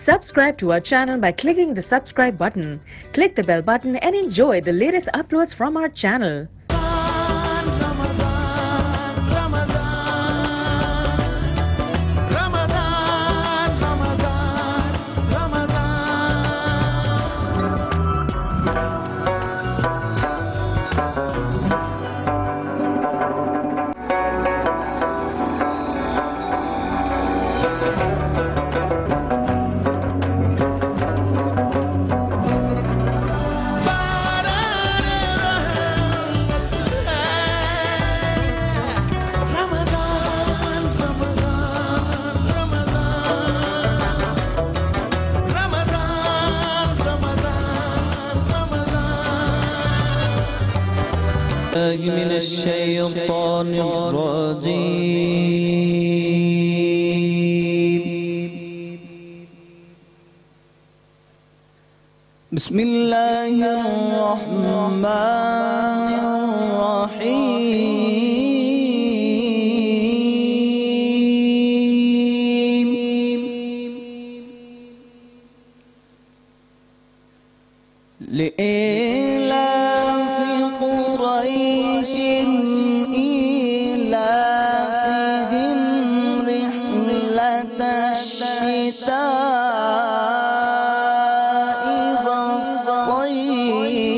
Subscribe to our channel by clicking the subscribe button. Click the bell button and enjoy the latest uploads from our channel. من الشيطان الرجيم بسم الله الرحمن الرحيم لإيلاف قريش إيلافهم رحلة الشتاء والصيف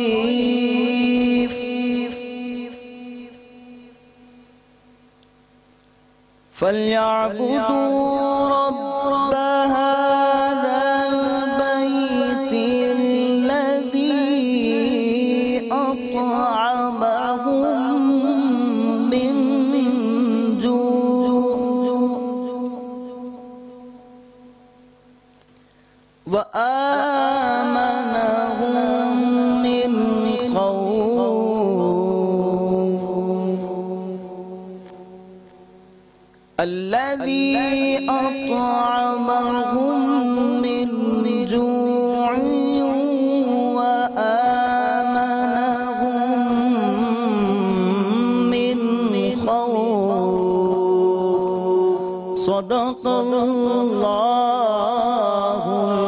فليعبدوا رب هذا البيت الذي أطعمهم من جوع وآمنهم من خوف الذي أطعمهم من جوع وآمنهم من خوف صدق الله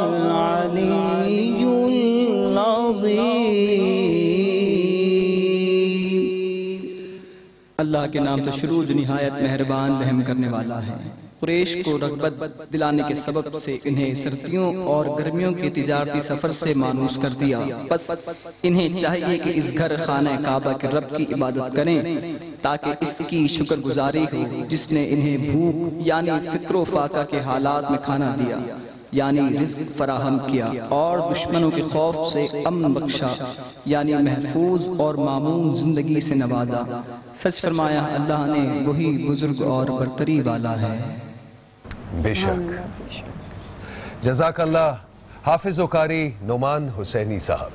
العلي العظيم اللہ کے نام تو شروع جو نہایت مہربان رحم کرنے والا ہے۔ قریش کو رغبت دلانے کے سبب سے انہیں سردیوں اور گرمیوں کے تجارتی سفر سے مانوس کر دیا، بس انہیں چاہیے کہ اس گھر خانہ کعبہ کے رب کی عبادت کریں تاکہ اس کی شکر گزاری ہو جس نے انہیں بھوک یعنی فقر و فاقہ کے حالات میں کھانا دیا، یعنی رزق فراہم کیا، اور دشمنوں کے خوف سے امن بخشا، یعنی محفوظ اور مامون زندگی سے نوازا۔ سچ فرمایا اللہ نے وہی بزرگ اور برتری والا ہے۔ بے شک جزاک اللہ حافظ و قاری نعمان حسینی صاحب۔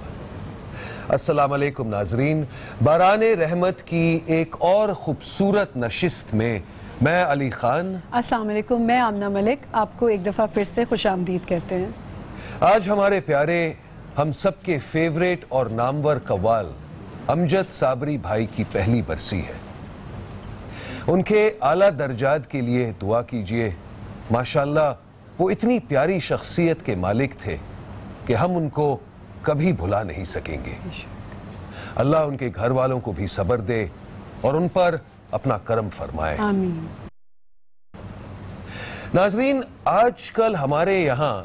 السلام علیکم ناظرین، باران رحمت کی ایک اور خوبصورت نشست میں میں علی خان، السلام علیکم، میں آمنہ ملک آپ کو ایک دفعہ پھر سے خوش آمدید کہتے ہیں۔ آج ہمارے پیارے ہم سب کے فیوریٹ اور نامور قوال امجد صابری بھائی کی پہلی برسی ہے۔ ان کے اعلیٰ درجات کے لیے دعا کیجئے۔ ماشاءاللہ وہ اتنی پیاری شخصیت کے مالک تھے کہ ہم ان کو کبھی بھلا نہیں سکیں گے۔ اللہ ان کے گھر والوں کو بھی صبر دے اور ان پر اپنا کرم فرمائے۔ آمین۔ ناظرین، آج کل ہمارے یہاں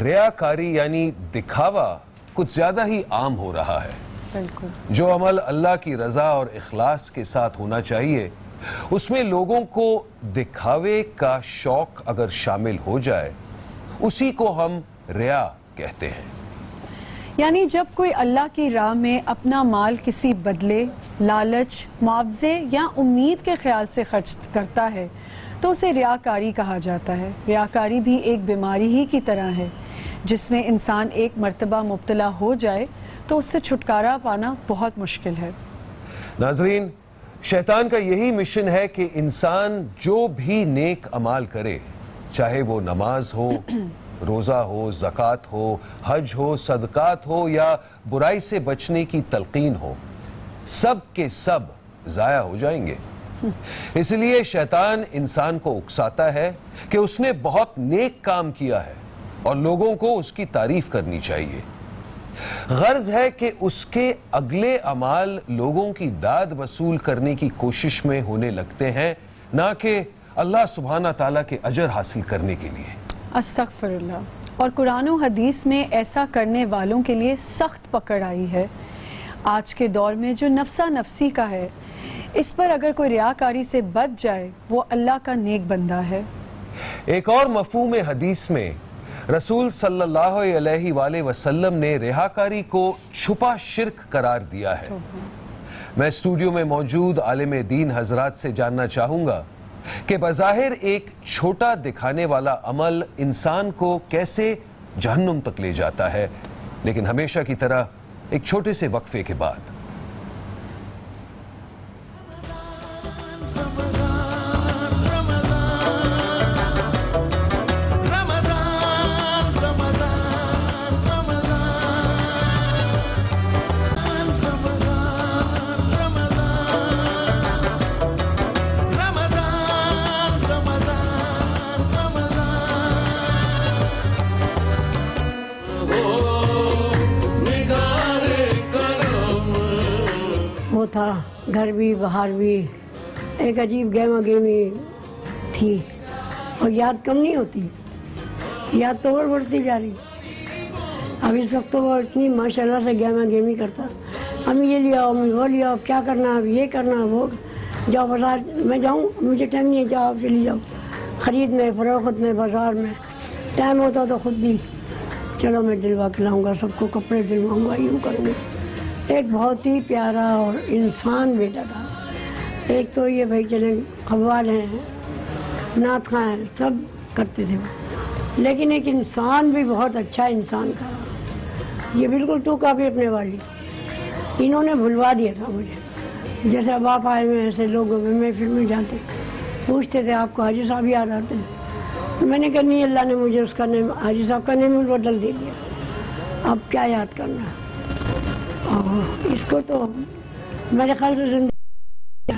ریاکاری یعنی دکھاوا کچھ زیادہ ہی عام ہو رہا ہے۔ بالکل۔ جو عمل اللہ کی رضا اور اخلاص کے ساتھ ہونا چاہیے اس میں لوگوں کو دکھاوے کا شوق اگر شامل ہو جائے اسی کو ہم ریا کہتے ہیں۔ یعنی جب کوئی اللہ کی راہ میں اپنا مال کسی بدلے، لالچ، معاوضے یا امید کے خیال سے خرچ کرتا ہے تو اسے ریاکاری کہا جاتا ہے۔ ریاکاری بھی ایک بیماری ہی کی طرح ہے جس میں انسان ایک مرتبہ مبتلا ہو جائے تو اس سے چھٹکارا پانا بہت مشکل ہے۔ ناظرین، شیطان کا یہی مشن ہے کہ انسان جو بھی نیک عمال کرے، چاہے وہ نماز ہو، روزہ ہو، زکوٰۃ ہو، حج ہو، صدقات ہو یا برائی سے بچنے کی تلقین ہو، سب کے سب ضائع ہو جائیں گے۔ اس لیے شیطان انسان کو اکساتا ہے کہ اس نے بہت نیک کام کیا ہے اور لوگوں کو اس کی تعریف کرنی چاہیے۔ غرض ہے کہ اس کے اگلے اعمال لوگوں کی داد وصول کرنے کی کوشش میں ہونے لگتے ہیں، نہ کہ اللہ سبحانہ تعالیٰ کے اجر حاصل کرنے کے لیے۔ استغفر اللہ۔ اور قرآن و حدیث میں ایسا کرنے والوں کے لیے سخت پکڑ آئی ہے۔ آج کے دور میں جو نفسا نفسی کا ہے، اس پر اگر کوئی ریاکاری سے بچ جائے وہ اللہ کا نیک بندہ ہے۔ ایک اور مفہوم حدیث میں رسول صلی اللہ علیہ وآلہ وسلم نے ریاکاری کو چھپا شرک قرار دیا ہے۔ میں اسٹوڈیو میں موجود عالم دین حضرات سے جاننا چاہوں گا کہ بظاہر ایک چھوٹا دکھانے والا عمل انسان کو کیسے جہنم تک لے جاتا ہے، لیکن ہمیشہ کی طرح ایک چھوٹے سے وقفے کے بعد۔ وہ تھا گھر بھی باہر بھی، ایک عجیب گہما گہمی تھی، اور یاد کم نہیں ہوتی، یاد تو اور بڑھتی جا رہی۔ اب اس وقت تو وہ اتنی ماشاءاللہ سے گہما گہمی کرتا، امی یہ لے آؤ، امی وہ لے آؤ، کیا کرنا، اب یہ کرنا، وہ جاؤ بازار میں جاؤں، مجھے ٹائم نہیں ہے، جاؤ آپ سے لے جاؤ، خرید میں فروخت میں بازار میں ٹائم ہوتا تو خود بھی چلو میں دلوا کے لاؤں گا، سب کو کپڑے دلواؤں گا، یوں کروں گا۔ ایک بہت ہی پیارا اور انسان بیٹا تھا۔ ایک تو یہ بھائی چلے قوال ہیں، نعت خواں ہیں، سب کرتے تھے وہ، لیکن ایک انسان بھی بہت اچھا انسان تھا۔ یہ بالکل تو کافی اپنے والی، انہوں نے بھلوا دیا تھا مجھے، جیسے اب آپ آئے ہوئے ایسے لوگوں میں پھر میں جانتے پوچھتے تھے آپ کو حاجی صاحب یاد آتے ہیں، میں نے کہا نہیں، اللہ نے مجھے اس کا نیم حاجی صاحب کا نیم بدل دے دیا، اب کیا یاد کرنا ہے۔ اس کو تو میرے خیال سے زندگی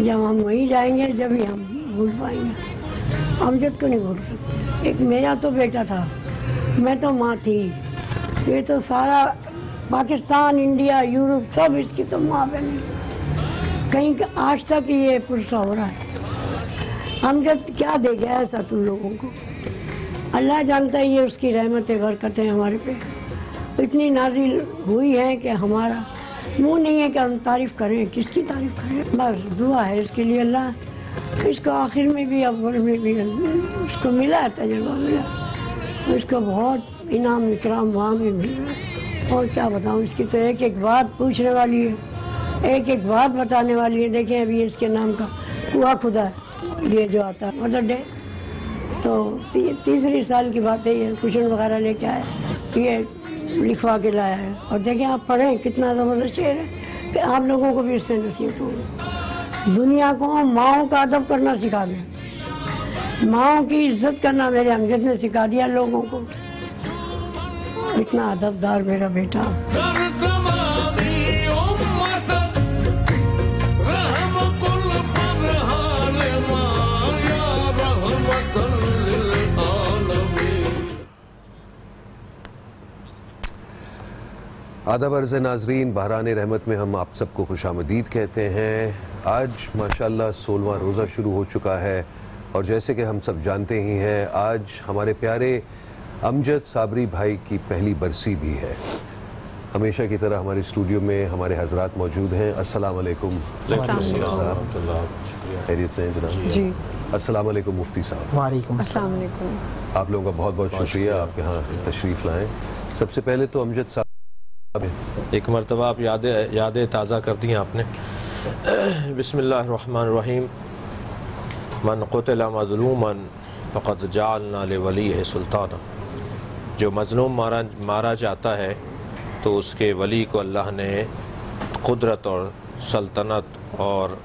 جب ہم وہیں جائیں گے جب ہی ہم بھول پائیں گے۔ امجد کو نہیں بھول سکتے۔ ایک میرا تو بیٹا تھا، میں تو ماں تھی، یہ تو سارا پاکستان، انڈیا، یورپ سب اس کی تو ماں بہن، کہیں آج تک یہ پرسہ ہو رہا ہے۔ امجد کیا دے گیا ایسا تم لوگوں کو، اللہ جانتا ہے، یہ اس کی رحمتیں برکتیں ہمارے پہ اتنی نازل ہوئی ہے کہ ہمارا منہ نہیں ہے کہ ہم تعریف کریں، کس کی تعریف کریں۔ بس دعا ہے اس کے لیے، اللہ اس کو آخر میں بھی اول میں بھی اس کو ملا ہے، تجربہ ملا، اس کو بہت انعام اکرام وہاں بھی مل رہا ہے۔ اور کیا بتاؤں، اس کی تو ایک ایک بات پوچھنے والی ہے، ایک ایک بات بتانے والی ہے۔ دیکھیں ابھی اس کے نام کا کنواں کھدا ہے، یہ جو آتا ہے مدر ڈے، تو تیسری سال کی بات ہے، یہ کوشن وغیرہ لے کے آئے، یہ لکھوا کے لایا ہے، اور دیکھیں آپ پڑھیں کتنا زبردست شعر ہے کہ آپ لوگوں کو بھی اس سے نصیحت ہوگی۔ دنیا کو ماؤں کا ادب کرنا سکھا دیں، ماؤں کی عزت کرنا میرے امجد نے سکھا دیا لوگوں کو، اتنا ادب دار میرا بیٹا۔ آداب عرض ناظرین، بحران رحمت میں ہم آپ سب کو خوش آمدید کہتے ہیں۔ آج ماشاءاللہ 16واں روزہ شروع ہو چکا ہے، اور جیسے کہ ہم سب جانتے ہی ہیں آج ہمارے پیارے امجد صابری بھائی کی پہلی برسی بھی ہے۔ ہمیشہ کی طرح ہمارے اسٹوڈیو میں ہمارے حضرات موجود ہیں۔ السلام علیکم صاحب، خیریت سے ہیں جناب؟ جی السلام علیکم مفتی صاحب۔ وعلیکم السلام علیکم۔ آپ لوگوں کا بہت بہت شکریہ، آپ یہاں تشریف لائیں۔ سب سے پہلے تو امجد صاحب، ایک مرتبہ آپ یادیں تازہ کر دی آپ نے۔ بسم اللہ الرحمن الرحیم۔ من قتل مظلوما فقد جعلنا لولیہ سلطانا۔ جو مظلوم مارا جاتا ہے تو اس کے ولی کو اللہ نے قدرت اور سلطنت اور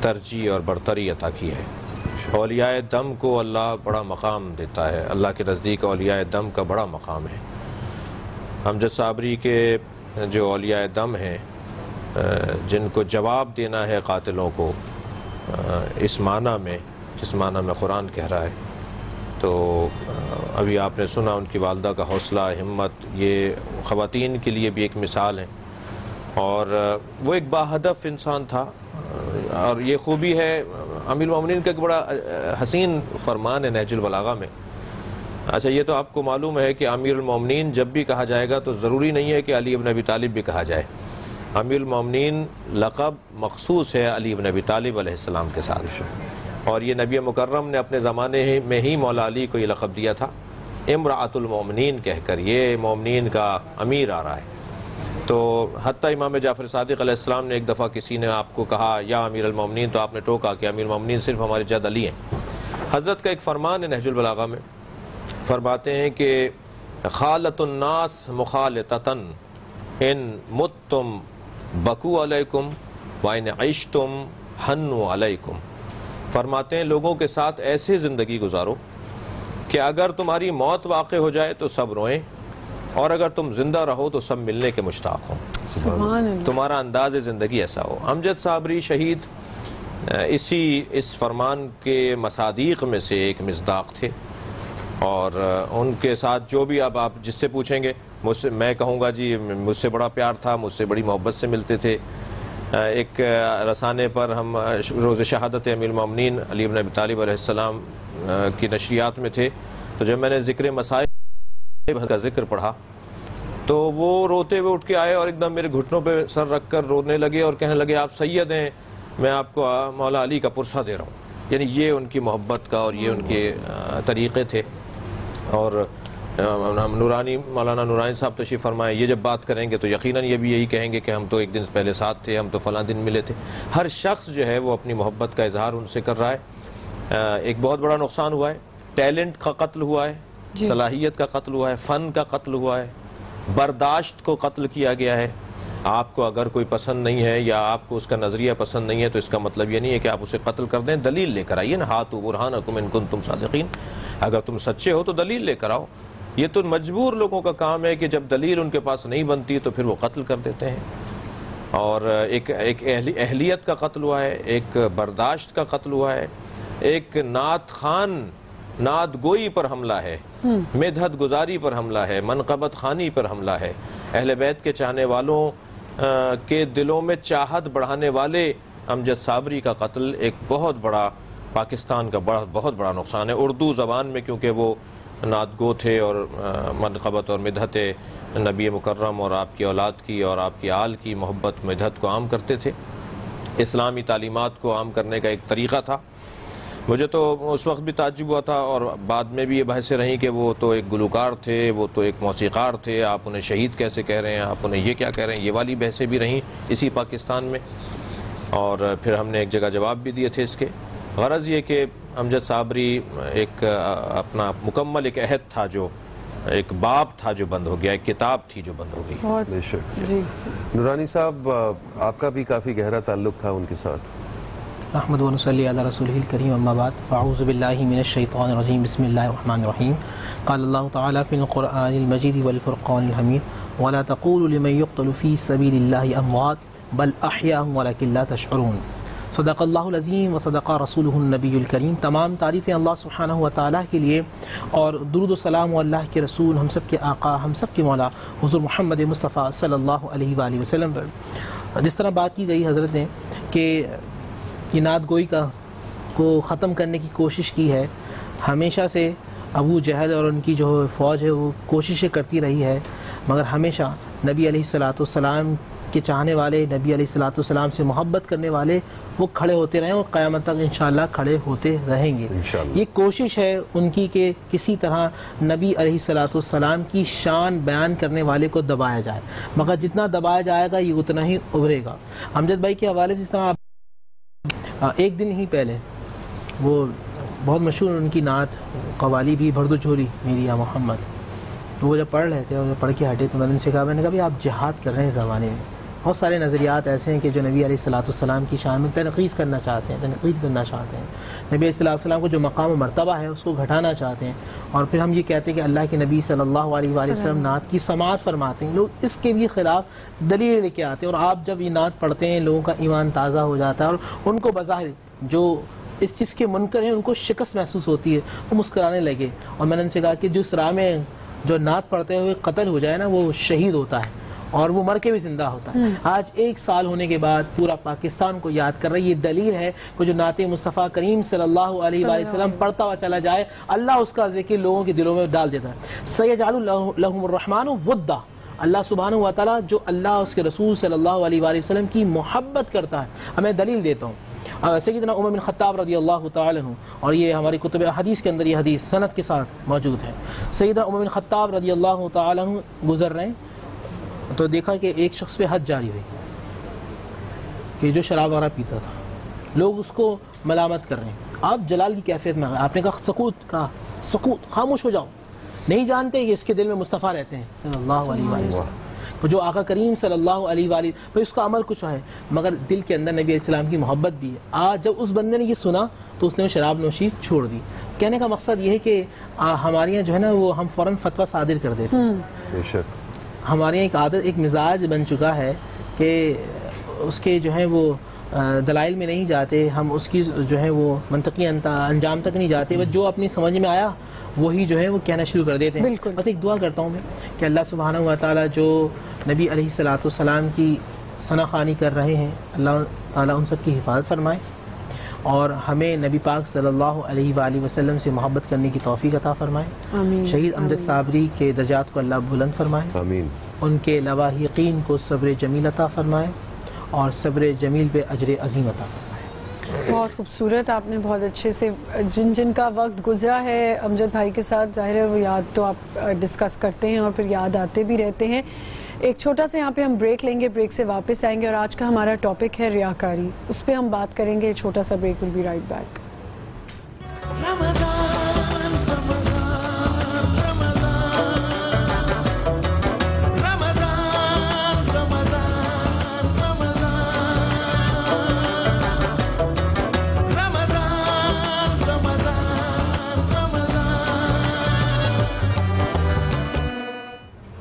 ترجیح اور برتری عطا کی ہے۔ اولیاء دم کو اللہ بڑا مقام دیتا ہے، اللہ کے نزدیک اولیاء دم کا بڑا مقام ہے۔ امجد صابری کے جو اولیاء دم ہیں، جن کو جواب دینا ہے قاتلوں کو، اس معنی میں جس معنی میں قرآن کہہ رہا ہے، تو ابھی آپ نے سنا ان کی والدہ کا حوصلہ ہمت، یہ خواتین کے لیے بھی ایک مثال ہے، اور وہ ایک باہدف انسان تھا. اور یہ خوبی ہے امیر المومنین کا ایک بڑا حسین فرمان ہے نہج البلاغہ میں. اچھا یہ تو آپ کو معلوم ہے کہ امیر المومنین جب بھی کہا جائے گا تو ضروری نہیں ہے کہ علی ابن ابی طالب بھی کہا جائے. امیر المومنین لقب مخصوص ہے علی ابن ابی طالب علیہ السلام کے ساتھ، اور یہ نبی مکرم نے اپنے زمانے میں ہی مولا علی کو یہ لقب دیا تھا امرأۃ المومنین کہہ کر، یہ مومنین کا امیر آ رہا ہے. تو حتیٰ امام جعفر صادق علیہ السلام نے ایک دفعہ کسی نے آپ کو کہا یا امیر المومنین تو آپ نے ٹوکا کہ امیر المومنین صرف ہمارے جد علی ہیں. حضرت کا ایک فرمان ہے نہج البلاغہ میں، فرماتے ہیں کہ خالت الناس مخالطتن ان متتم بکو علیکم وان عشتم حنو علیکم. فرماتے ہیں لوگوں کے ساتھ ایسے زندگی گزارو کہ اگر تمہاری موت واقع ہو جائے تو سب روئیں، اور اگر تم زندہ رہو تو سب ملنے کے مشتاق ہوں. سبحان اللہ. تمہارا انداز زندگی ایسا ہو. امجد صابری شہید اس فرمان کے مصادیق میں سے ایک مصداق تھے، اور ان کے ساتھ جو بھی اب آپ جس سے پوچھیں گے میں کہوں گا جی مجھ سے بڑا پیار تھا، مجھ سے بڑی محبت سے ملتے تھے. ایک رسانے پر ہم روز شہادت امیر المومنین علی ابن ابی طالب علیہ السلام کی نشریات میں تھے، تو جب میں نے ذکر مصائب کا ذکر پڑھا تو وہ روتے ہوئے اٹھ کے آئے اور ایک دم میرے گھٹنوں پہ سر رکھ کر رونے لگے اور کہنے لگے آپ سید ہیں، میں آپ کو مولا علی کا پرسہ دے رہا ہوں. یعنی یہ ان کی محبت کا اور یہ ان کے طریقے تھے. اور مولانا نورانی صاحب تشریف فرمائے، یہ جب بات کریں گے تو یقیناً یہ بھی یہی کہیں گے کہ ہم تو ایک دن پہلے ساتھ تھے، ہم تو فلاں دن ملے تھے. ہر شخص جو ہے وہ اپنی محبت کا اظہار ان سے کر رہا ہے. ایک بہت بڑا نقصان ہوا ہے، ٹیلنٹ کا قتل ہوا ہے، صلاحیت کا قتل ہوا ہے، فن کا قتل ہوا ہے، برداشت کو قتل کیا گیا ہے. آپ کو اگر کوئی پسند نہیں ہے یا آپ کو اس کا نظریہ پسند نہیں ہے تو اس کا مطلب یہ نہیں ہے کہ آپ اسے قتل کر دیں. دلیل لے کر آئیے نا، ہاتھو برہانکم ان کنتم صادقین. اگر تم سچے ہو تو دلیل لے کر آؤ. یہ تو مجبور لوگوں کا کام ہے کہ جب دلیل ان کے پاس نہیں بنتی تو پھر وہ قتل کر دیتے ہیں. اور ایک اہلیت کا قتل ہوا ہے، ایک برداشت کا قتل ہوا ہے، ایک نعت خوان نعت گوئی پر حملہ ہے، مدحت گزاری پر حملہ ہے، منقبت خوانی پر حملہ ہے. اہل بیت کے چاہنے والوں کے دلوں میں چاہت بڑھانے والے امجد صابری کا قتل ایک بہت بڑا پاکستان کا بہت بڑا نقصان ہے. اردو زبان میں کیونکہ وہ نعت گو تھے اور منقبت اور مدحت نبی مکرم اور آپ کی اولاد کی اور آپ کی آل کی محبت مدحت کو عام کرتے تھے. اسلامی تعلیمات کو عام کرنے کا ایک طریقہ تھا. مجھے تو اس وقت بھی تعجب ہوا تھا اور بعد میں بھی یہ بحثیں رہیں کہ وہ تو ایک گلوکار تھے، وہ تو ایک موسیقار تھے، آپ انہیں شہید کیسے کہہ رہے ہیں، آپ انہیں یہ کیا کہہ رہے ہیں. یہ والی بحثیں بھی رہیں اسی پاکستان میں، اور پھر ہم نے ایک جگہ جواب بھی دیے تھے اس کے. غرض یہ کہ امجد صابری ایک اپنا مکمل ایک عہد تھا، جو ایک باب تھا جو بند ہو گیا، ایک کتاب تھی جو بند ہو گئی. بے شک. نورانی صاحب آپ کا بھی کافی گہرا تعلق تھا ان کے ساتھ. احمد و نصلی علی رسولہ الکریم، اما بعد، فاعوذ باللہ من الشیطان الرجیم، بسم اللہ الرحمن الرحیم. قال اللہ تعالی فی القرآن المجید والفرقان الحمید ولا تقولوا لمن يقتل فی سبیل اللہ اموات بل احیاء ولکن لا تشعرون. صدق اللہ العظیم و صدق رسولہ النبی الکریم. تمام تعریفیں اللہ سبحانہ و تعالیٰ کے لیے، اور درود و سلام و اللہ کے رسول، ہم سب کے آقا، ہم سب کے مولا حضور محمد مصطفیٰ صلی اللہ علیہ وآلہ وسلم پر. جس طرح بات کی گئی حضرت نے کہ یہ نعت گوئی کو ختم کرنے کی کوشش کی ہے، ہمیشہ سے ابو جہل اور ان کی جو فوج ہے وہ کوششیں کرتی رہی ہے، مگر ہمیشہ نبی علیہ الصلوۃ والسلام کے چاہنے والے، نبی علیہ الصلوۃ والسلام سے محبت کرنے والے وہ کھڑے ہوتے رہے اور قیامت تک انشاءاللہ کھڑے ہوتے رہیں گے. یہ کوشش ہے ان کی کہ کسی طرح نبی علیہ الصلوۃ والسلام کی شان بیان کرنے والے کو دبایا جائے، مگر جتنا دبایا جائے گا یہ اتنا ہی ابھرے گا. امجد بھائی کے حوالے سے اس طرح ایک دن ہی پہلے وہ بہت مشہور ان کی نعت قوالی بھی بھردو چوری میری یا محمد، وہ جب پڑھ رہے تھے اور پڑھ کے ہٹے تو میں نے ان سے کہا، میں نے کہا بھائی آپ جہاد کر رہے ہیں زمانے میں، بہت سارے نظریات ایسے ہیں کہ جو نبی علیہ الصلوۃ والسلام کی شان میں تنقید کرنا چاہتے ہیں، نبی علیہ الصلوۃ والسلام کو جو مقام و مرتبہ ہے اس کو گھٹانا چاہتے ہیں، اور پھر ہم یہ کہتے ہیں کہ اللہ کے نبی صلی اللہ علیہ وآلہ وسلم نعت کی سماعت فرماتے ہیں. لوگ اس کے بھی خلاف دلیل لے کے آتے ہیں، اور آپ جب یہ نعت پڑھتے ہیں لوگوں کا ایمان تازہ ہو جاتا ہے، اور ان کو بظاہر جو اس چیز کے منکر ہیں ان کو شکست محسوس ہوتی ہے، وہ مسکرانے لگے، اور میں نے ان سے کہا کہ جس راہ میں جو نعت پڑھتے ہوئے قتل ہو جائے نا وہ شہید ہوتا ہے اور وہ مر کے بھی زندہ ہوتا ہے۔ آج 1 سال ہونے کے بعد پورا پاکستان کو یاد کر رہا ہے، یہ دلیل ہے کہ جو نعت مصطفیٰ کریم صلی اللہ علیہ وآلہ وسلم پڑھتا ہوا چلا جائے اللہ اس کا ذکر لوگوں کے دلوں میں ڈال دیتا ہے۔ سیجعل لہم الرحمن ودا، اللہ سبحانہ و تعالیٰ جو اللہ اس کے رسول صلی اللہ علیہ وآلہ وسلم کی محبت کرتا ہے، میں دلیل دیتا ہوں۔ سیدنا عمر بن خطاب رضی اللہ تعالیٰ عنہ، اور یہ ہماری کتب حدیث کے اندر یہ حدیث سند کے ساتھ موجود ہے، سیدنا عمر بن خطاب رضی اللہ تعالیٰ عنہ گزر رہے ہیں تو دیکھا کہ ایک شخص پہ حد جاری ہوئی کہ جو شراب وغیرہ پیتا تھا، لوگ اس کو ملامت کر رہے ہیں، آپ جلال کی کیفیت میں آپ نے کہا سکوت، خاموش ہو جاؤ، نہیں جانتے کہ اس کے دل میں مصطفیٰ رہتے ہیں صلی اللہ علیہ وآلہ وسلم، جو آقا کریم صلی اللہ علیہ وآلہ، بھئی اس کا عمل کچھ ہے مگر دل کے اندر نبی علیہ السلام کی محبت بھی ہے۔ آج جب اس بندے نے یہ سنا تو اس نے شراب نوشی چھوڑ دی۔ کہنے کا مقصد یہ ہے کہ ہمارے یہاں جو ہے نا وہ ہم فوراً فتویٰ صادر کر دیتے ہیں، بے شک ہمارے یہاں ایک عادت، ایک مزاج بن چکا ہے کہ اس کے جو ہے وہ دلائل میں نہیں جاتے، ہم اس کی جو ہے وہ منطقی انجام تک نہیں جاتے، بس جو اپنی سمجھ میں آیا وہی جو ہے وہ کہنا شروع کر دیتے ہیں۔ بس ایک دعا کرتا ہوں میں کہ اللہ سبحانہ و تعالیٰ جو نبی علیہ الصلوۃ والسلام کی ثنا خوانی کر رہے ہیں، اللہ تعالیٰ ان سب کی حفاظت فرمائے اور ہمیں نبی پاک صلی اللہ علیہ وآلہ وسلم سے محبت کرنے کی توفیق عطا فرمائے۔ شہید امجد صابری کے درجات کو اللہ بلند فرمائے، آمین۔ ان کے لواحقین کو صبر جمیل عطا فرمائے اور صبر جمیل پہ اجر عظیم عطا فرمائے۔ بہت خوبصورت، آپ نے بہت اچھے سے جن کا وقت گزرا ہے امجد بھائی کے ساتھ، ظاہر ہے وہ یاد تو آپ ڈسکس کرتے ہیں اور پھر یاد آتے بھی رہتے ہیں۔ ایک چھوٹا سا یہاں پہ ہم بریک لیں گے، بریک سے واپس آئیں گے اور آج کا ہمارا ٹاپک ہے ریاکاری، اس پہ ہم بات کریں گے۔ چھوٹا سا break, will be right back.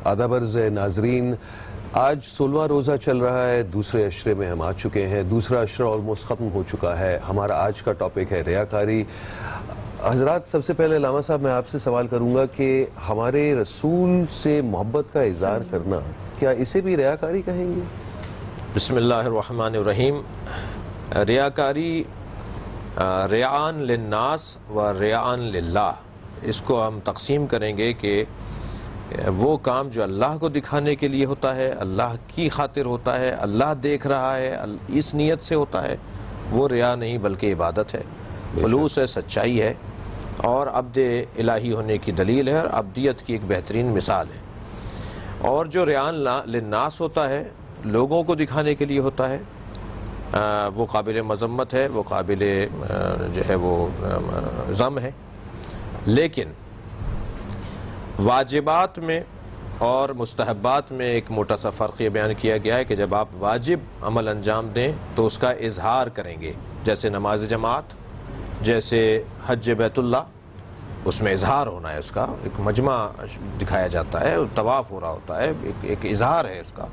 آداب عرض ناظرین، آج 16واں روزہ چل رہا ہے، دوسرے عشرے میں ہم آ چکے ہیں، دوسرا عشرہ آلموسٹ ختم ہو چکا ہے۔ ہمارا آج کا ٹاپک ہے ریاکاری۔ حضرات، سب سے پہلے علامہ صاحب میں آپ سے سوال کروں گا کہ ہمارے رسول سے محبت کا اظہار کرنا، کیا اسے بھی ریاکاری کہیں گے؟ بسم اللہ الرحمن الرحیم۔ ریاکاری ریعان للناس و ریعان للہ، اس کو ہم تقسیم کریں گے کہ وہ کام جو اللہ کو دکھانے کے لیے ہوتا ہے، اللہ کی خاطر ہوتا ہے، اللہ دیکھ رہا ہے، اس نیت سے ہوتا ہے، وہ ریا نہیں بلکہ عبادت ہے، خلوص ہے، سچائی ہے اور عبد الہی ہونے کی دلیل ہے اور عبدیت کی ایک بہترین مثال ہے۔ اور جو ریعان للناس ہوتا ہے، لوگوں کو دکھانے کے لیے ہوتا ہے، وہ قابل مذمت ہے، وہ قابل جو ہے وہ ذم ہے۔ لیکن واجبات میں اور مستحبات میں ایک موٹا سا فرق یہ بیان کیا گیا ہے کہ جب آپ واجب عمل انجام دیں تو اس کا اظہار کریں گے، جیسے نماز جماعت، جیسے حج بیت اللہ، اس میں اظہار ہونا ہے، اس کا ایک مجمع دکھایا جاتا ہے، طواف ہو رہا ہوتا ہے، ایک اظہار ہے، اس کا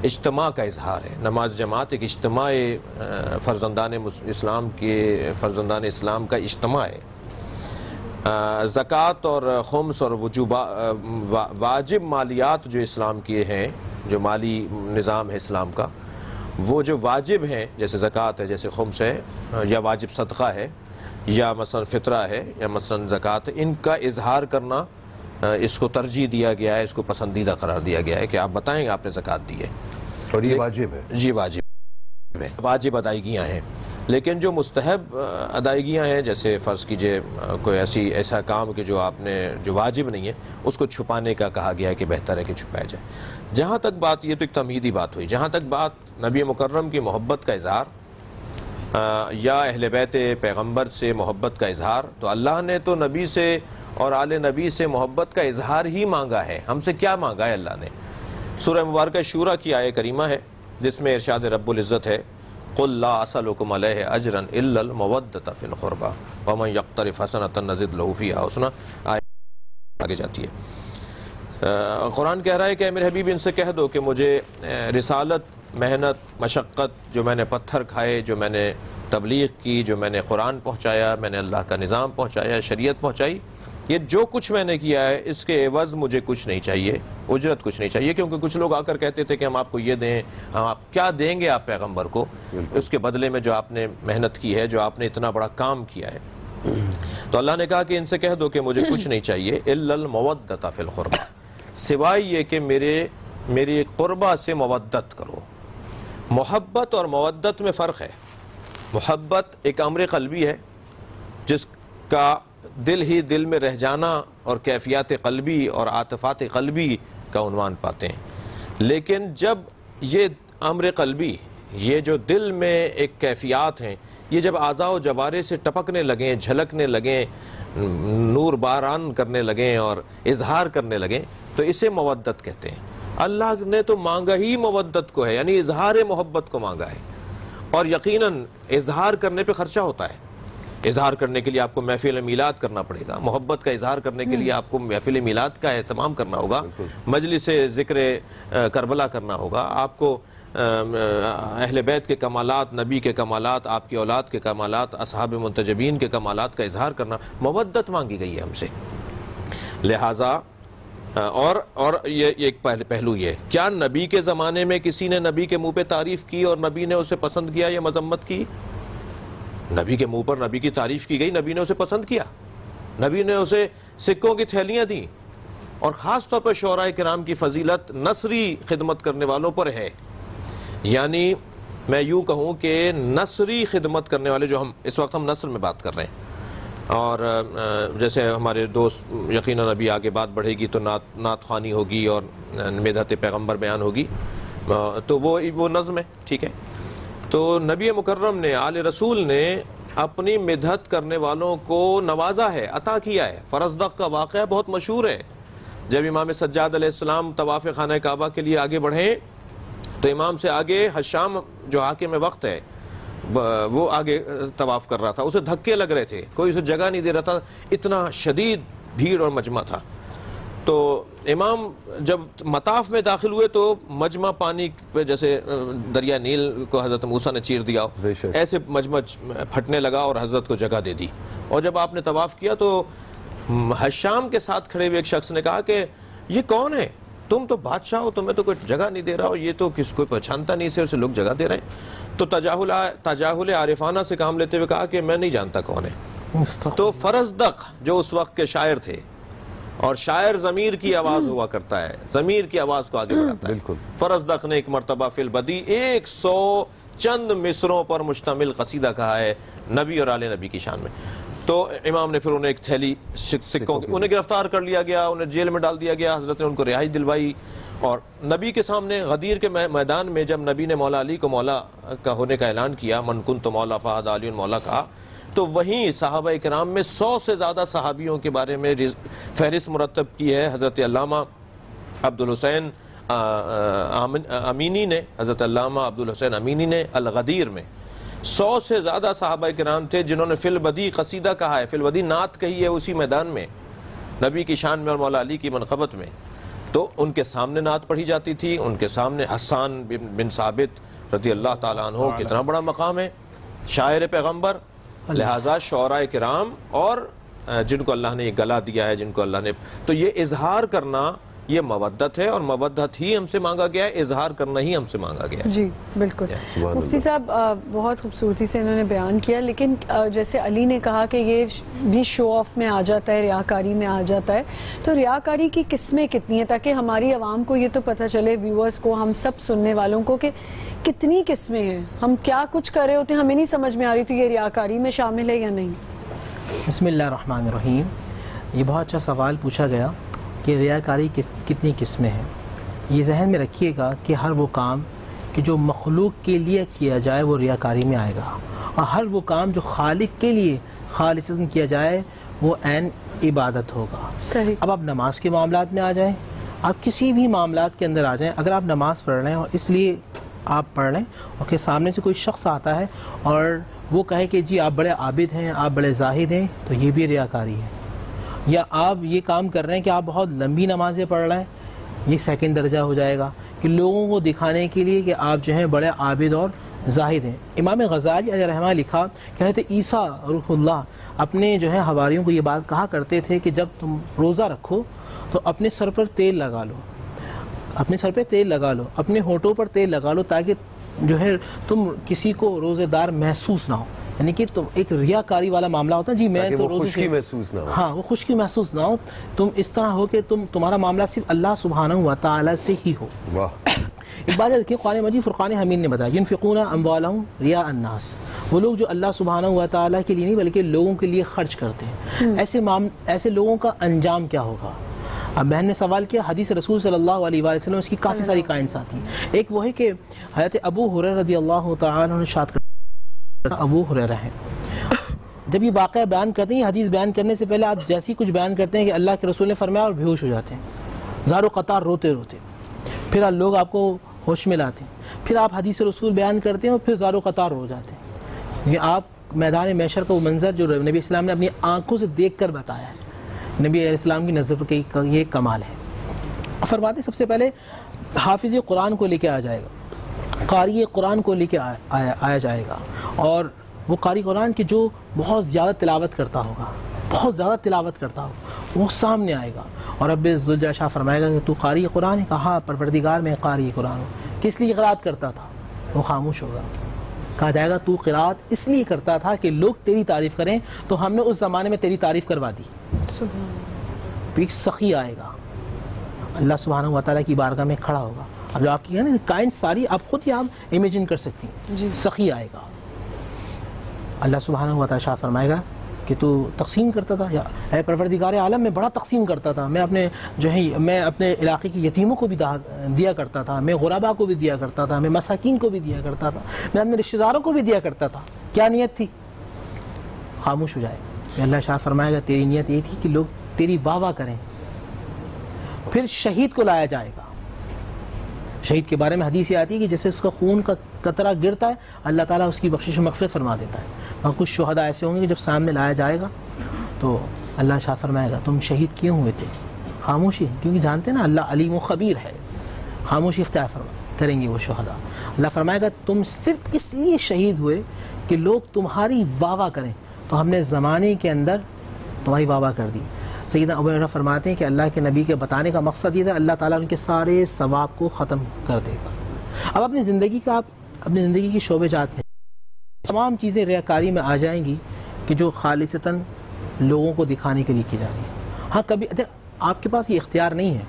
اجتماع کا اظہار ہے۔ نماز جماعت ایک اجتماع فرزندان اسلام کا اجتماع ہے۔ زکوٰۃ اور خمس اور واجب مالیات جو اسلام کے ہیں، جو مالی نظام ہے اسلام کا، وہ جو واجب ہیں جیسے زکوٰۃ ہے، جیسے خمس ہے، یا واجب صدقہ ہے، یا مثلا فطرہ ہے، یا مثلا زکوٰۃ ہے، ان کا اظہار کرنا اس کو ترجیح دیا گیا ہے، اس کو پسندیدہ قرار دیا گیا ہے کہ آپ بتائیں آپ نے زکوٰۃ دی ہے اور یہ واجب ہے۔ جی واجب ہے، واجب ادائیگیاں ہیں۔ لیکن جو مستحب ادائیگیاں ہیں، جیسے فرض کیجئے کوئی ایسا کام کہ جو آپ نے جو واجب نہیں ہے، اس کو چھپانے کا کہا گیا ہے کہ بہتر ہے کہ چھپایا جائے۔ جہاں تک بات، یہ تو ایک تمہیدی بات ہوئی، جہاں تک بات نبی مکرم کی محبت کا اظہار یا اہل بیت پیغمبر سے محبت کا اظہار، تو اللہ نے تو نبی سے اور آل نبی سے محبت کا اظہار ہی مانگا ہے۔ ہم سے کیا مانگا ہے اللہ نے؟ سورہ مبارکہ شورى کی آیہ کریمہ ہے جس میں ارشاد رب العزت ہے، قل لا اسألكم علیہ اجرا الا المودۃ فی القربى ومن یقترف حسنۃ نزد له فیہا حسنا، آگے جاتی ہے۔ قرآن کہہ رہا ہے کہ اے میرے حبیب ان سے کہہ دو کہ مجھے رسالت، محنت، مشقت، جو میں نے پتھر کھائے، جو میں نے تبلیغ کی، جو میں نے قرآن پہنچایا، میں نے اللہ کا نظام پہنچایا، شریعت پہنچائی، یہ جو کچھ میں نے کیا ہے اس کے عوض مجھے کچھ نہیں چاہیے، اجرت کچھ نہیں چاہیے. کیونکہ کچھ لوگ آ کر کہتے تھے کہ ہم آپ کو یہ دیں، ہم آپ کیا دیں گے آپ پیغمبر کو اس کے بدلے میں جو آپ نے محنت کی ہے، جو آپ نے اتنا بڑا کام کیا ہے. تو اللہ نے کہا کہ ان سے کہہ دو کہ مجھے کچھ نہیں چاہیے الا المودۃ فی القربہ، سوائے یہ کہ میری قربہ سے مودت کرو. محبت اور مودت میں فرق ہے. محبت ایک امر قلبی ہے جس کا دل ہی دل میں رہ جانا اور کیفیات قلبی اور عاطفات قلبی کا عنوان پاتے ہیں. لیکن جب یہ امر قلبی، یہ جو دل میں ایک کیفیات ہیں، یہ جب اعضاء و جوارح سے ٹپکنے لگیں، جھلکنے لگیں، نور باران کرنے لگیں اور اظہار کرنے لگیں، تو اسے مودت کہتے ہیں. اللہ نے تو مانگا ہی مودت کو ہے، یعنی اظہار محبت کو مانگا ہے. اور یقیناً اظہار کرنے پہ خرچہ ہوتا ہے. اظہار کرنے کے لیے آپ کو محفل میلاد کرنا پڑے گا. محبت کا اظہار کرنے کے لیے آپ کو محفل میلاد کا اہتمام کرنا ہوگا، مجلس ذکر کربلا کرنا ہوگا. آپ کو اہل بیت کے کمالات، نبی کے کمالات، آپ کی اولاد کے کمالات، اصحاب منتجبین کے کمالات کا اظہار کرنا، مودت مانگی گئی ہے ہم سے. لہٰذا اور یہ ایک پہلو یہ، کیا نبی کے زمانے میں کسی نے نبی کے منہ پہ تعریف کی اور نبی نے اسے پسند کیا یا مذمت کی؟ نبی کے منہ پر نبی کی تعریف کی گئی، نبی نے اسے پسند کیا، نبی نے اسے سکوں کی تھیلیاں دیں. اور خاص طور پر شعراء کرام کی فضیلت نثری خدمت کرنے والوں پر ہے. یعنی میں یوں کہوں کہ نثری خدمت کرنے والے، جو اس وقت ہم نثر میں بات کر رہے ہیں، اور جیسے ہمارے دوست یقیناً ابھی آگے بات بڑھے گی تو نعت خوانی ہوگی اور مدحت پیغمبر بیان ہوگی، تو وہ نظم ہے، ٹھیک ہے. تو نبی مکرم نے، آل رسول نے اپنی مدحت کرنے والوں کو نوازا ہے، عطا کیا ہے. فرزدق کا واقعہ بہت مشہور ہے. جب امام سجاد علیہ السلام طواف خانہ کعبہ کے لیے آگے بڑھیں تو امام سے آگے حشام جو حاکم وقت ہے وہ آگے طواف کر رہا تھا، اسے دھکے لگ رہے تھے، کوئی اسے جگہ نہیں دے رہا تھا، اتنا شدید بھیڑ اور مجمع تھا. تو امام جب مطاف میں داخل ہوئے تو مجمع پانی پہ، جیسے دریا نیل کو حضرت موسیٰ نے چیر دیا ایسے مجمع پھٹنے لگا اور حضرت کو جگہ دے دی. اور جب آپ نے طواف کیا تو حشام کے ساتھ کھڑے ہوئے ایک شخص نے کہا کہ یہ کون ہے؟ تم تو بادشاہ ہو، تمہیں تو کوئی جگہ نہیں دے رہا ہو، یہ تو کس کو پہچانتا نہیں، اسے لوگ جگہ دے رہے ہیں. تو تجاہل عارفانہ سے کام لیتے ہوئے کہا کہ میں نہیں جانتا کون ہے. تو فرزدق جو اس وقت کے شاعر تھے، اور شاعر ضمیر کی آواز ہوا کرتا ہے، ضمیر کی آواز کو آگے بڑھاتا ہے. فرزدق نے ایک مرتبہ فی البدی 100 چند مصروں پر مشتمل قصیدہ کہا ہے نبی اور آل نبی کی شان میں. تو امام نے پھر انہیں ایک تھیلی سکوں کی، انہیں گرفتار کر لیا گیا، انہیں جیل میں ڈال دیا گیا. حضرت نے ان کو رہائی دلوائی اور نبی کے سامنے غدیر کے میدان میں جب نبی نے مولا علی کو مولا کا ہونے کا اعلان کیا، من کنت مولا فہد علی مولا کہا، تو وہیں صحابہ کرام میں 100 سے زیادہ صحابیوں کے بارے میں فہرست مرتب کی ہے حضرت علامہ عبدالحسین امینی نے. حضرت علامہ عبدالحسین امینی نے الغدیر میں 100 سے زیادہ صحابہ کرام تھے جنہوں نے فی البدی قصیدہ کہا ہے، فی البدی نعت کہی ہے اسی میدان میں نبی کی شان میں اور مولا علی کی منقبت میں. تو ان کے سامنے نعت پڑھی جاتی تھی، ان کے سامنے حسان بن ثابت رضی اللہ تعالیٰ عنہ، کتنا بڑا مقام ہے، شاعر پیغمبر. لہٰذا شعراء کرام اور جن کو اللہ نے یہ گلا دیا ہے، جن کو اللہ نے، تو یہ اظہار کرنا یہ مودت ہے، اور مودت ہی ہم سے مانگا گیا ہے، اظہار کرنا ہی ہم سے مانگا گیا ہے. جی بالکل. مفتی صاحب بہت خوبصورتی سے انہوں نے بیان کیا، لیکن جیسے علی نے کہا کہ یہ بھی شو آف میں آ جاتا ہے، ریاکاری میں آ جاتا ہے، تو ریاکاری کی قسمیں کتنی ہیں تاکہ ہماری عوام کو یہ تو پتہ چلے، ویورز کو، ہم سب سننے والوں کو، کہ کتنی قسمیں ہیں، ہم کیا کچھ کر رہے ہوتے ہیں ہمیں نہیں سمجھ میں آ رہی، تو یہ ریاکاری میں شامل ہے یا نہیں؟ بسم اللہ الرحمن الرحیم. یہ بہت اچھا سوال پوچھا گیا کہ ریاکاری کتنی قسمیں ہیں. یہ ذہن میں رکھیے گا کہ ہر وہ کام کہ جو مخلوق کے لیے کیا جائے وہ ریاکاری میں آئے گا، اور ہر وہ کام جو خالق کے لیے خالصتاً کیا جائے وہ عین عبادت ہوگا. صحیح. اب آپ نماز کے معاملات میں آ جائیں، آپ کسی بھی معاملات کے اندر آ جائیں، اگر آپ نماز پڑھ رہے ہیں اور اس لیے آپ پڑھ لیں اور کہ سامنے سے کوئی شخص آتا ہے اور وہ کہے کہ جی آپ بڑے عابد ہیں، آپ بڑے زاہد ہیں، تو یہ بھی ریاکاری ہے. یا آپ یہ کام کر رہے ہیں کہ آپ بہت لمبی نمازیں پڑھ رہے ہیں، یہ سیکنڈ درجہ ہو جائے گا کہ لوگوں کو دکھانے کے لیے کہ آپ جو ہیں بڑے عابد اور زاہد ہیں۔ امام غزالی علیہ رحمہ لکھا کہ حضرت عیسیٰ روح اللہ اپنے جو ہے حواریوں کو یہ بات کہا کرتے تھے کہ جب تم روزہ رکھو تو اپنے سر پر تیل لگا لو، اپنے سر پہ تیل لگا لو، اپنے ہونٹوں پر تیل لگا لو، تاکہ جو ہے تم کسی کو روزے دار محسوس نہ ہو، یعنی کہ تم ایک ریاکاری والا معاملہ ہوتا ہے جی میں تو روزے خشکی محسوس نہ ہو، ہاں وہ خشکی محسوس نہ ہو، تم اس طرح ہو کہ تمہارا معاملہ صرف اللہ سبحانہ و تعالی سے ہی ہو۔ ایک بات دیکھیں قرآن مجید فرقان حمید نے بتایا ينفقون اموالهم رياء الناس، وہ لوگ جو اللہ سبحانہ و تعالی کے لیے نہیں بلکہ لوگوں کے لیے خرچ کرتے ہیں، ایسے لوگوں کا انجام کیا ہوگا؟ اب بہن نے سوال کیا، حدیث رسول صلی اللہ علیہ وآلہ وسلم اس کی کافی ساری کائنس آتی ہیں۔ ایک وہ ہے کہ حضرت ابو ہریرہ رضی اللہ تعالی عنہ شاد کرتے، ابو ہریرہ ہیں، جب یہ واقعہ بیان کرتے ہیں، حدیث بیان کرنے سے پہلے آپ جیسی کچھ بیان کرتے ہیں کہ اللہ کے رسول نے فرمایا اور بے ہوش ہو جاتے ہیں، زار و قطار روتے روتے، پھر لوگ آپ کو ہوش میں لاتے ہیں، پھر آپ حدیث رسول بیان کرتے ہیں اور پھر زار و قطار ہو جاتے ہیں۔ یہ آپ میدان محشر کا وہ منظر جو نبی اسلام نے اپنی آنکھوں سے دیکھ کر بتایا ہے، نبی علیہ السلام کی نظر پر یہ کمال ہے۔ فرماتے سب سے پہلے حافظ قرآن کو لے کے آ جائے گا، قاری قرآن کو لے کے آیا جائے گا، اور وہ قاری قرآن کی جو بہت زیادہ تلاوت کرتا ہوگا، بہت زیادہ تلاوت کرتا ہوگا، وہ سامنے آئے گا اور رب ذوالجلال شاہ فرمائے گا کہ تو قاری قرآن ہے؟ کہا پروردگار میں قاری قرآن ہوں۔ کس لیے قرات کرتا تھا؟ وہ خاموش ہوگا، کہا جائے گا تو قرات اس لیے کرتا تھا کہ لوگ تیری تعریف کریں، تو ہم نے اس زمانے میں تیری تعریف کروا دی۔ ایک سخی آئے گا، اللہ سبحانہ و تعالیٰ کی بارگاہ میں کھڑا ہوگا، اب جو آپ کی ہے نا کائنٹ ساری آپ خود ہی آپ امیجن کر سکتی ہیں۔ سخی آئے گا، اللہ سبحانہ و تعالیٰ شاہ فرمائے گا کہ تو تقسیم کرتا تھا، یا اے پروردگار عالم میں بڑا تقسیم کرتا تھا، میں اپنے جو ہے میں اپنے علاقے کے یتیموں کو بھی دیا کرتا تھا، میں غربا کو بھی دیا کرتا تھا، میں مساکین کو بھی دیا کرتا تھا، میں اپنے رشتہ داروں کو بھی دیا کرتا تھا۔ کیا نیت تھی؟ خاموش ہو جائے گا۔ اللہ شاہ فرمائے گا تیری نیت یہ تھی کہ لوگ تیری واہ واہ کریں۔ پھر شہید کو لایا جائے گا، شہید کے بارے میں حدیث یہ آتی ہے کہ جیسے اس کا خون کا قطرہ گرتا ہے اللہ تعالیٰ اس کی بخشش و مغفرت فرما دیتا ہے، اور کچھ شہداء ایسے ہوں گے کہ جب سامنے لایا جائے گا تو اللہ شاہ فرمائے گا تم شہید کیوں ہوئے تھے؟ خاموشی، کیونکہ جانتے ہیں نا اللہ علیم و خبیر ہے، خاموشی اختیار کریں گے وہ شہداء۔ اللہ فرمائے گا تم صرف اس لیے شہید ہوئے کہ لوگ تمہاری واہ واہ کریں، تو ہم نے زمانے کے اندر تمہاری واہ واہ کر دی۔ سیدنا ابو ہریرہ فرماتے ہیں کہ اللہ کے نبی کے بتانے کا مقصد یہ تھا اللہ تعالیٰ ان کے سارے ثواب کو ختم کر دے گا۔ اب اپنی زندگی کا آپ اپنی زندگی کی شعبے جات میں تمام چیزیں ریاکاری میں آ جائیں گی کہ جو خالصتاً لوگوں کو دکھانے کے لیے کی جا رہی ہے۔ ہاں کبھی آپ کے پاس یہ اختیار نہیں ہے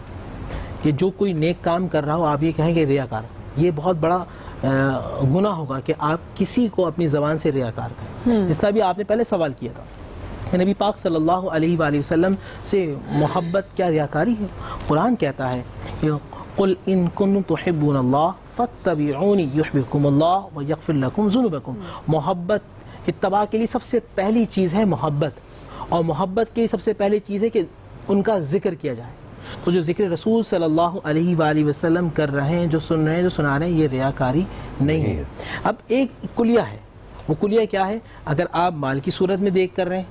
کہ جو کوئی نیک کام کر رہا ہو آپ یہ کہیں کہ ریاکار، یہ بہت بڑا گناہ ہوگا کہ آپ کسی کو اپنی زبان سے ریاکار کہیں۔ اس طرح بھی آپ نے پہلے سوال کیا تھا کہ نبی پاک صلی اللہ علیہ وآلہ وسلم سے محبت کیا ریاکاری ہے؟ قرآن کہتا ہے کہ قل ان کنتم تحبون اللہ فاتبعونی یحببکم اللہ ویغفر لکم ذنوبکم۔ محبت اتباع کے لیے سب سے پہلی چیز ہے محبت، اور محبت کے لیے سب سے پہلی چیز ہے کہ ان کا ذکر کیا جائے۔ تو جو ذکر رسول صلی اللہ علیہ وآلہ وسلم کر رہے ہیں، جو سن رہے ہیں، جو سنا رہے ہیں، یہ ریاکاری نہیں ہے۔ اب ایک کلیہ ہے، وہ کلیہ کیا ہے؟ اگر آپ مال کی صورت میں دیکھ کر رہے ہیں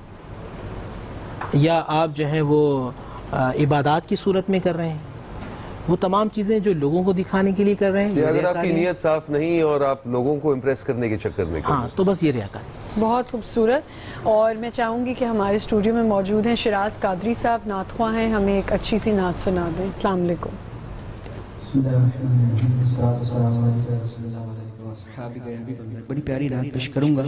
یا آپ جو ہیں وہ عبادات کی صورت میں کر رہے ہیں، وہ تمام چیزیں جو لوگوں کو دکھانے کے لیے کر رہے ہیں، اگر آپ کی نیت صاف نہیں اور آپ لوگوں کو امپریس کرنے کے چکر میں ہاں تو بس یہ ریاکاری۔ بہت خوبصورت، اور میں چاہوں گی کہ ہمارے اسٹوڈیو میں موجود ہیں شراز قادری صاحب، نعت خواں ہیں، ہمیں ایک اچھی سی نعت سنا دیں۔ السلام علیکم۔ بڑی پیاری نعت پیش کروں گا۔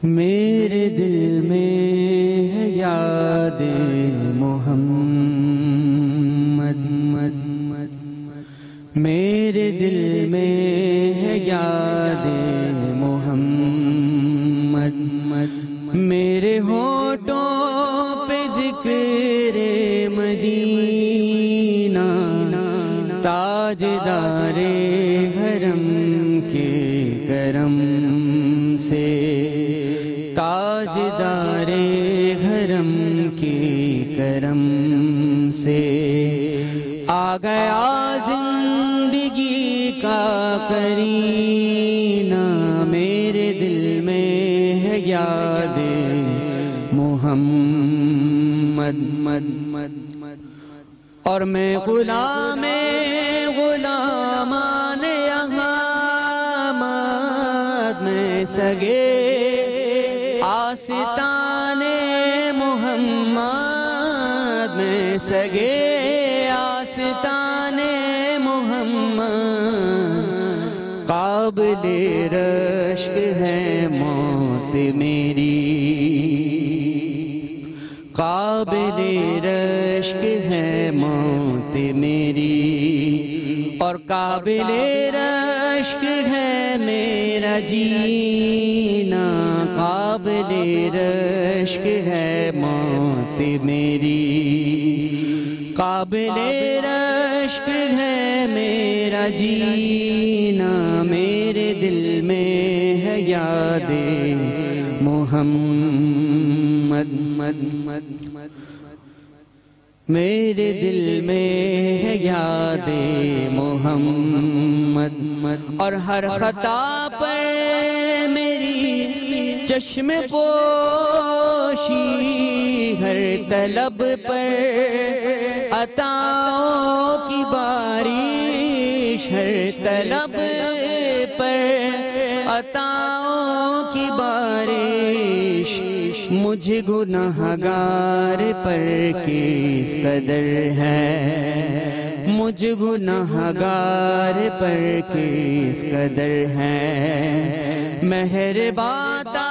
میرے دل میں ہے یاد محمد، میرے دل میں ہے یاد محمد، میرے ہونٹوں پہ ذکر مدینہ، تاجدار حرم کے کرم سے، تاجدار حرم کے کرم سے آ گیا زندگی کا کرینہ، میرے دل میں ہے یاد محمد۔ اور میں غلامان احمد میں سگے آستان محمد میں سگے آستان محمد قابل رشک ہے موت میری قابل رشک ہے موت میری اور قابل رشک ہے میرا جینا قابل رشک ہے موت میری قابل رشک ہے میرا جینا میرے دل میں ہے یاد محمد میرے دل میں ہے یاد محمد اور ہر خطا پر میری چشم پوشی ہر طلب پر عطاؤں کی بارش ہر طلب پر عطاؤں کی بارش مجھ گناہگار پر کس قدر ہے مجھ گناہگار پر کس قدر ہے مہربان